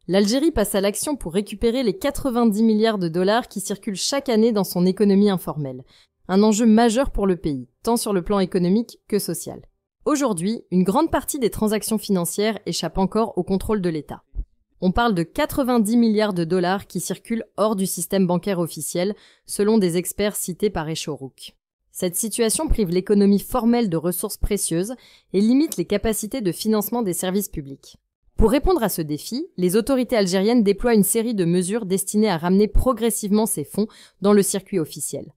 L'Algérie passe à l'action pour récupérer les 90 milliards de dollars qui circulent chaque année dans son économie informelle. Un enjeu majeur pour le pays, tant sur le plan économique que social. Aujourd'hui, une grande partie des transactions financières échappe encore au contrôle de l'État. On parle de 90 milliards de dollars qui circulent hors du système bancaire officiel, selon des experts cités par Echorouk. Cette situation prive l'économie formelle de ressources précieuses et limite les capacités de financement des services publics. Pour répondre à ce défi, les autorités algériennes déploient une série de mesures destinées à ramener progressivement ces fonds dans le circuit officiel.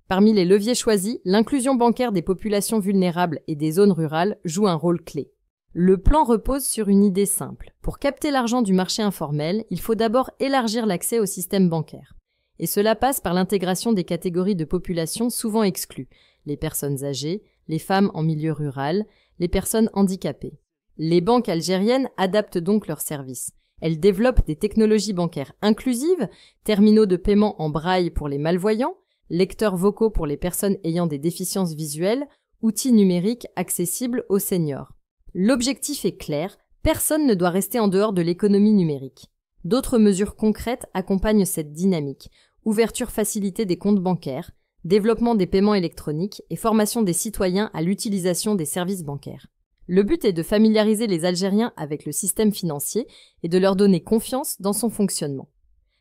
Parmi les leviers choisis, l'inclusion bancaire des populations vulnérables et des zones rurales joue un rôle clé. Le plan repose sur une idée simple. Pour capter l'argent du marché informel, il faut d'abord élargir l'accès au système bancaire. Et cela passe par l'intégration des catégories de population souvent exclues, les personnes âgées, les femmes en milieu rural, les personnes handicapées. Les banques algériennes adaptent donc leurs services. Elles développent des technologies bancaires inclusives, terminaux de paiement en braille pour les malvoyants, lecteurs vocaux pour les personnes ayant des déficiences visuelles, outils numériques accessibles aux seniors. L'objectif est clair, personne ne doit rester en dehors de l'économie numérique. D'autres mesures concrètes accompagnent cette dynamique. Ouverture facilitée des comptes bancaires, développement des paiements électroniques et formation des citoyens à l'utilisation des services bancaires. Le but est de familiariser les Algériens avec le système financier et de leur donner confiance dans son fonctionnement.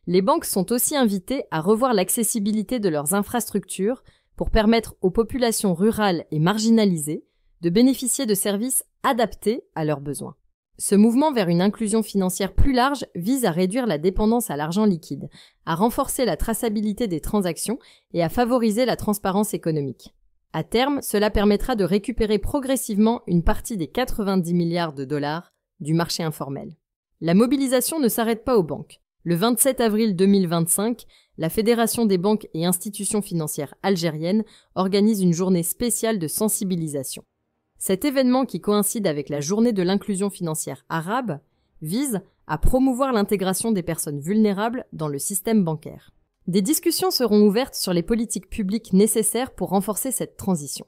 Les banques sont aussi invitées à revoir l'accessibilité de leurs infrastructures pour permettre aux populations rurales et marginalisées de bénéficier de services adaptés à leurs besoins. Ce mouvement vers une inclusion financière plus large vise à réduire la dépendance à l'argent liquide, à renforcer la traçabilité des transactions et à favoriser la transparence économique. À terme, cela permettra de récupérer progressivement une partie des 90 milliards de dollars du marché informel. La mobilisation ne s'arrête pas aux banques. Le 27 avril 2025, la Fédération des banques et institutions financières algériennes organise une journée spéciale de sensibilisation. Cet événement, qui coïncide avec la journée de l'inclusion financière arabe, vise à promouvoir l'intégration des personnes vulnérables dans le système bancaire. Des discussions seront ouvertes sur les politiques publiques nécessaires pour renforcer cette transition.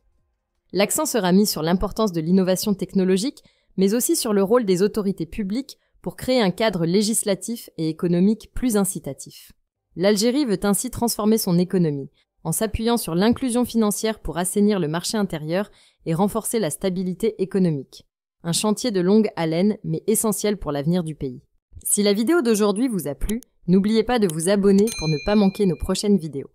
L'accent sera mis sur l'importance de l'innovation technologique, mais aussi sur le rôle des autorités publiques pour créer un cadre législatif et économique plus incitatif. L'Algérie veut ainsi transformer son économie, en s'appuyant sur l'inclusion financière pour assainir le marché intérieur et renforcer la stabilité économique. Un chantier de longue haleine, mais essentiel pour l'avenir du pays. Si la vidéo d'aujourd'hui vous a plu, n'oubliez pas de vous abonner pour ne pas manquer nos prochaines vidéos.